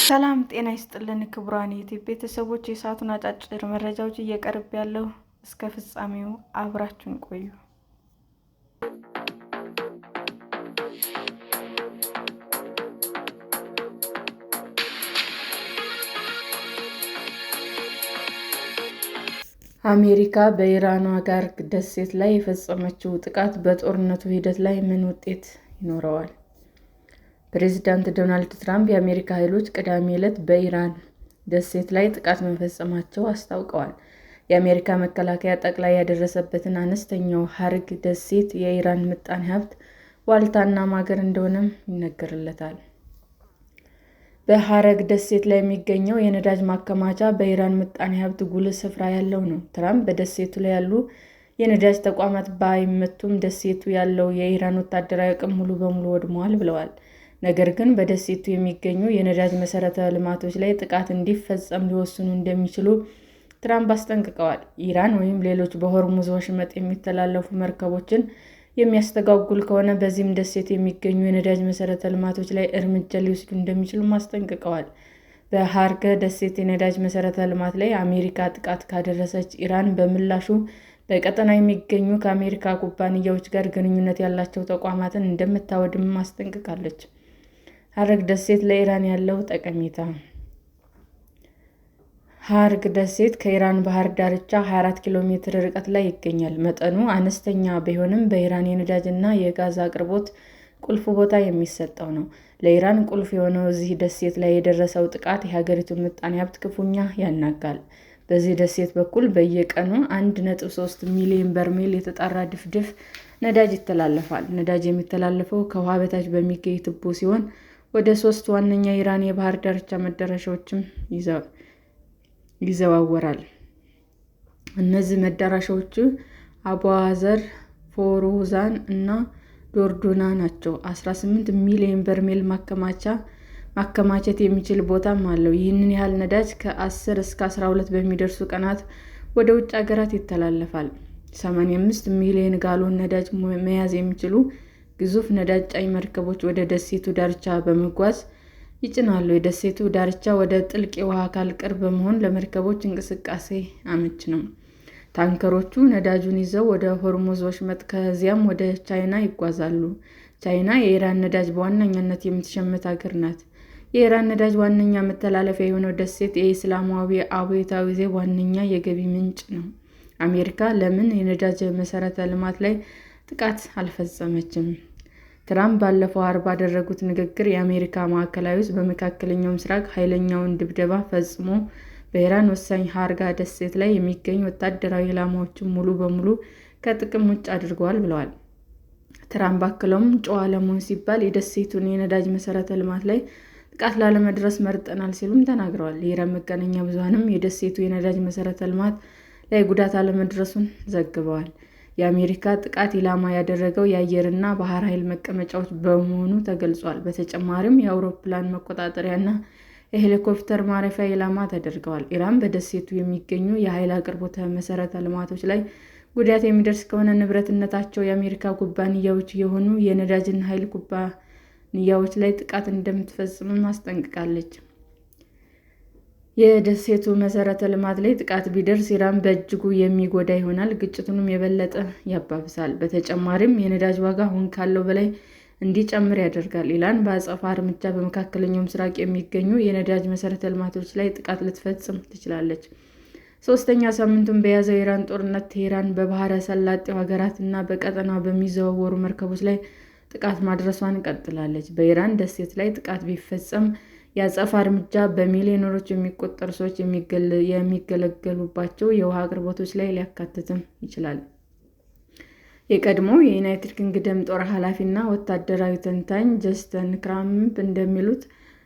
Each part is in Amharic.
ሰላም ጤና ይስጥልን ክቡራን የዩቲዩብ ቤተሰቦች፣ የሰዓቱን አጫጭር መረጃዎች እየቀርብ ያለው እስከ ፍጻሜው አብራችሁን ቆዩ። አሜሪካ በኢራኗ ጋርግ ደሴት ላይ የፈጸመችው ጥቃት በጦርነቱ ሂደት ላይ ምን ውጤት ይኖረዋል? ፕሬዝዳንት ዶናልድ ትራምፕ የአሜሪካ ኃይሎች ቅዳሜ ዕለት በኢራን ደሴት ላይ ጥቃት መፈጸማቸው አስታውቀዋል። የአሜሪካ መከላከያ ጠቅላይ ያደረሰበትን አነስተኛው ሀርግ ደሴት የኢራን ምጣኔ ሀብት ዋልታና ማገር እንደሆነም ይነገርለታል። በሀረግ ደሴት ላይ የሚገኘው የነዳጅ ማከማቻ በኢራን ምጣኔ ሀብት ጉልህ ስፍራ ያለው ነው። ትራምፕ በደሴቱ ላይ ያሉ የነዳጅ ተቋማት ባይመቱም ደሴቱ ያለው የኢራን ወታደራዊ አቅም ሙሉ በሙሉ ወድመዋል ብለዋል። ነገር ግን በደሴቱ የሚገኙ የነዳጅ መሠረተ ልማቶች ላይ ጥቃት እንዲፈጸም ሊወስኑ እንደሚችሉ ትራምፕ አስጠንቅቀዋል። ኢራን ወይም ሌሎች በሆርሙዝ ወሽመጥ የሚተላለፉ መርከቦችን የሚያስተጓጉል ከሆነ በዚህም ደሴት የሚገኙ የነዳጅ መሠረተ ልማቶች ላይ እርምጃ ሊወስዱ እንደሚችሉም አስጠንቅቀዋል። በሀርገ ደሴት የነዳጅ መሠረተ ልማት ላይ አሜሪካ ጥቃት ካደረሰች ኢራን በምላሹ በቀጠናው የሚገኙ ከአሜሪካ ኩባንያዎች ጋር ግንኙነት ያላቸው ተቋማትን እንደምታወድም አስጠንቅቃለች። ሀረግ ደሴት ለኢራን ያለው ጠቀሜታ። ሀርግ ደሴት ከኢራን ባህር ዳርቻ 24 ኪሎ ሜትር ርቀት ላይ ይገኛል። መጠኑ አነስተኛ ቢሆንም በኢራን የነዳጅ እና የጋዝ አቅርቦት ቁልፍ ቦታ የሚሰጠው ነው። ለኢራን ቁልፍ የሆነው እዚህ ደሴት ላይ የደረሰው ጥቃት የሀገሪቱን ምጣኔ ሀብት ክፉኛ ያናጋል። በዚህ ደሴት በኩል በየቀኑ 1.3 ሚሊዮን በርሜል የተጣራ ድፍድፍ ነዳጅ ይተላለፋል። ነዳጅ የሚተላለፈው ከውሃ በታች በሚገኝ ቱቦ ሲሆን ወደ 3 ዋነኛ የኢራን የባህር ዳርቻ መዳረሻዎችም ይዘዋወራል። እነዚህ መዳረሻዎች አቡአዘር፣ ፎሮዛን እና ዶርዶና ናቸው። 18 ሚሊዮን በርሜል ማከማቸት የሚችል ቦታም አለው። ይህንን ያህል ነዳጅ ከ10 እስከ 12 በሚደርሱ ቀናት ወደ ውጭ ሀገራት ይተላለፋል። 85 ሚሊዮን ጋሎን ነዳጅ መያዝ የሚችሉ ግዙፍ ነዳጅ ጫኝ መርከቦች ወደ ደሴቱ ዳርቻ በመጓዝ ይጭናሉ። የደሴቱ ዳርቻ ወደ ጥልቅ የውሃ አካል ቅርብ በመሆን ለመርከቦች እንቅስቃሴ አመች ነው። ታንከሮቹ ነዳጁን ይዘው ወደ ሆርሙዝ ወሽመጥ ከዚያም ወደ ቻይና ይጓዛሉ። ቻይና የኢራን ነዳጅ በዋነኛነት የምትሸምት ሀገር ናት። የኢራን ነዳጅ ዋነኛ መተላለፊያ የሆነው ደሴት የእስላማዊ አብዮታዊ ዘብ ዋነኛ የገቢ ምንጭ ነው። አሜሪካ ለምን የነዳጅ መሠረተ ልማት ላይ ጥቃት አልፈጸመችም? ትራምፕ ባለፈው ዓርብ ባደረጉት ንግግር የአሜሪካ ማዕከላዊ ዕዝ በመካከለኛው ምስራቅ ኃይለኛውን ድብደባ ፈጽሞ በኢራን ወሳኝ ሀርጋ ደሴት ላይ የሚገኙ ወታደራዊ ኢላማዎችን ሙሉ በሙሉ ከጥቅም ውጭ አድርገዋል ብለዋል። ትራምፕ አክለውም ጨዋ ለመሆን ሲባል የደሴቱን የነዳጅ መሠረተ ልማት ላይ ጥቃት ላለመድረስ መርጠናል ሲሉም ተናግረዋል። የኢራን መገናኛ ብዙኃንም የደሴቱ የነዳጅ መሠረተ ልማት ላይ ጉዳት አለመድረሱን ዘግበዋል። የአሜሪካ ጥቃት ኢላማ ያደረገው የአየርና ባህር ኃይል መቀመጫዎች በመሆኑ ተገልጿል። በተጨማሪም የአውሮፕላን መቆጣጠሪያና የሄሊኮፕተር ማረፊያ ኢላማ ተደርገዋል። ኢራን በደሴቱ የሚገኙ የኃይል አቅርቦት መሠረተ ልማቶች ላይ ጉዳት የሚደርስ ከሆነ ንብረትነታቸው የአሜሪካ ኩባንያዎች የሆኑ የነዳጅና ኃይል ኩባንያዎች ላይ ጥቃት እንደምትፈጽምም አስጠንቅቃለች። የደሴቱ መሠረተ ልማት ላይ ጥቃት ቢደርስ ኢራን በእጅጉ የሚጎዳ ይሆናል፣ ግጭቱንም የበለጠ ያባብሳል። በተጨማሪም የነዳጅ ዋጋ አሁን ካለው በላይ እንዲጨምር ያደርጋል። ኢራን በአጸፋ እርምጃ በመካከለኛው ምስራቅ የሚገኙ የነዳጅ መሠረተ ልማቶች ላይ ጥቃት ልትፈጽም ትችላለች። ሶስተኛ ሳምንቱን በያዘው የኢራን ጦርነት ቴህራን በባሕረ ሰላጤው ሀገራት እና በቀጠናው በሚዘዋወሩ መርከቦች ላይ ጥቃት ማድረሷን ቀጥላለች። በኢራን ደሴት ላይ ጥቃት ቢፈጸም የአጸፋ እርምጃ በሚሊዮኖች የሚቆጠሩ ሰዎች የሚገለገሉባቸው የውሃ አቅርቦቶች ላይ ሊያካትትም ይችላል። የቀድሞው የዩናይትድ ኪንግደም ጦር ኃላፊና ወታደራዊ ተንታኝ ጀስተን ክራምፕ እንደሚሉት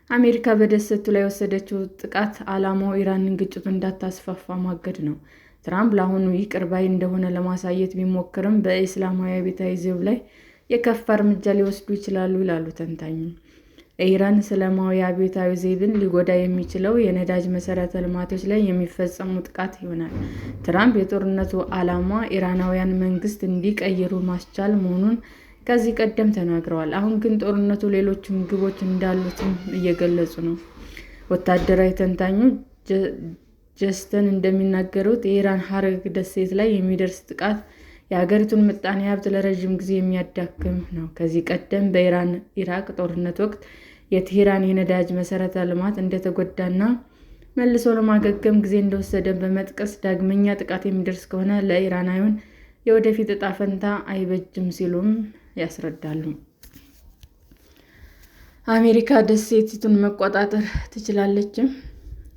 አሜሪካ በደሴቱ ላይ የወሰደችው ጥቃት ዓላማው ኢራንን ግጭቱን እንዳታስፋፋ ማገድ ነው። ትራምፕ ለአሁኑ ይቅር ባይ እንደሆነ ለማሳየት ቢሞክርም በእስላማዊ አብዮታዊ ዘብ ላይ የከፋ እርምጃ ሊወስዱ ይችላሉ ይላሉ ተንታኙ። ኢራን እስላማዊ አብዮታዊ ዘብን ሊጎዳ የሚችለው የነዳጅ መሠረተ ልማቶች ላይ የሚፈጸሙ ጥቃት ይሆናል። ትራምፕ የጦርነቱ ዓላማ ኢራናውያን መንግስት እንዲቀይሩ ማስቻል መሆኑን ከዚህ ቀደም ተናግረዋል። አሁን ግን ጦርነቱ ሌሎችም ግቦች እንዳሉትም እየገለጹ ነው። ወታደራዊ ተንታኙ ጀስተን እንደሚናገሩት የኢራን ሀረግ ደሴት ላይ የሚደርስ ጥቃት የሀገሪቱን ምጣኔ ሀብት ለረዥም ጊዜ የሚያዳክም ነው። ከዚህ ቀደም በኢራን-ኢራቅ ጦርነት ወቅት የቴህራን የነዳጅ መሠረተ ልማት እንደተጎዳና መልሶ ለማገገም ጊዜ እንደወሰደ በመጥቀስ ዳግመኛ ጥቃት የሚደርስ ከሆነ ለኢራናውያን የወደፊት ዕጣ ፈንታ አይበጅም ሲሉም ያስረዳሉ። አሜሪካ ደሴቲቱን መቆጣጠር ትችላለች?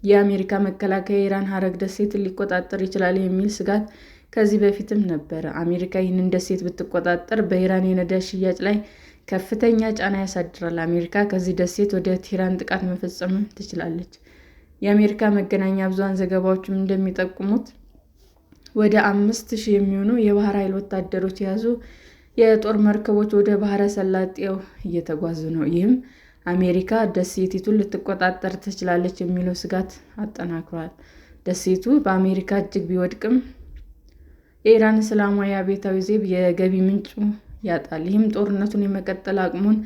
የአሜሪካ መከላከያ የኢራን ሀረግ ደሴትን ሊቆጣጠር ይችላል የሚል ስጋት ከዚህ በፊትም ነበረ። አሜሪካ ይህንን ደሴት ብትቆጣጠር በኢራን የነዳጅ ሽያጭ ላይ ከፍተኛ ጫና ያሳድራል። አሜሪካ ከዚህ ደሴት ወደ ቴህራን ጥቃት መፈጸም ትችላለች። የአሜሪካ መገናኛ ብዙኃን ዘገባዎችም እንደሚጠቁሙት ወደ 5,000 የሚሆኑ የባህር ኃይል ወታደሮች የያዙ የጦር መርከቦች ወደ ባህረ ሰላጤው እየተጓዙ ነው። ይህም አሜሪካ ደሴቲቱን ልትቆጣጠር ትችላለች የሚለው ስጋት አጠናክሯል። ደሴቱ በአሜሪካ እጅ ቢወድቅም የኢራን እስላማዊ አብዮታዊ ዘብ የገቢ ምንጩ ያጣል። ይህም ጦርነቱን የመቀጠል አቅሙን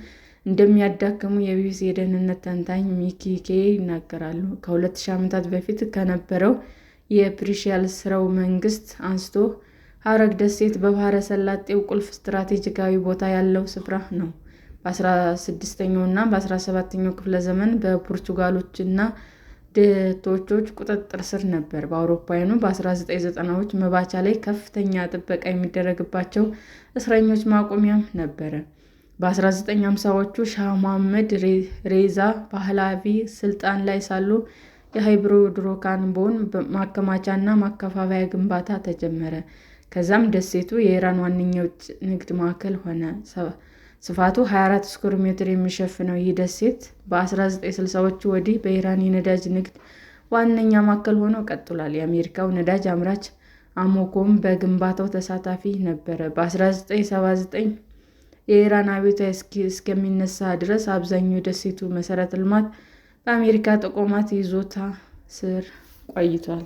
እንደሚያዳክሙ የቢቢሲ የደህንነት ተንታኝ ሚኪ ኬ ይናገራሉ። ከ2000 ዓመታት በፊት ከነበረው የፕሪሺያል ሥርወ መንግስት አንስቶ ሀረግ ደሴት በባህረ ሰላጤው ቁልፍ ስትራቴጂካዊ ቦታ ያለው ስፍራ ነው። በ16ኛው እና በ17ኛው ክፍለ ዘመን በፖርቹጋሎችና ደቶቾች ቁጥጥር ስር ነበር። በአውሮፓውያኑ በ1990ዎች መባቻ ላይ ከፍተኛ ጥበቃ የሚደረግባቸው እስረኞች ማቆሚያም ነበረ። በ1950ዎቹ ሻህ መሐመድ ሬዛ ፓህላቪ ስልጣን ላይ ሳሉ የሃይድሮካርቦን ማከማቻና ማከፋፈያ ግንባታ ተጀመረ። ከዛም ደሴቱ የኢራን ዋነኛ የውጭ ንግድ ማዕከል ሆነ። ስፋቱ 24 ስኩዌር ሜትር የሚሸፍነው ይህ ደሴት በ1960ዎቹ ወዲህ በኢራን የነዳጅ ንግድ ዋነኛ ማዕከል ሆኖ ቀጥሏል። የአሜሪካው ነዳጅ አምራች አሞኮም በግንባታው ተሳታፊ ነበረ። በ1979 የኢራን አብዮት እስከሚነሳ ድረስ አብዛኛው የደሴቱ መሠረተ ልማት በአሜሪካ ተቋማት ይዞታ ስር ቆይቷል።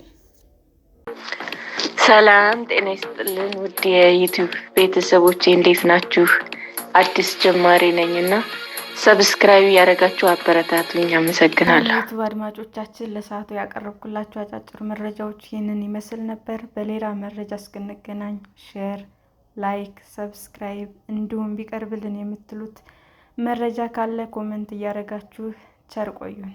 ሰላም ጤና ይስጥልን ውድ የዩቲዩብ ቤተሰቦቼ እንዴት ናችሁ? አዲስ ጀማሪ ነኝ እና ሰብስክራይብ ያደረጋችሁ አበረታቱኝ። አመሰግናለሁ። ዩቲዩብ አድማጮቻችን ለሰዓቱ ያቀረብኩላችሁ አጫጭር መረጃዎች ይህንን ይመስል ነበር። በሌላ መረጃ እስክንገናኝ ሼር፣ ላይክ፣ ሰብስክራይብ እንዲሁም ቢቀርብልን የምትሉት መረጃ ካለ ኮመንት እያደረጋችሁ ቸር ቆዩን።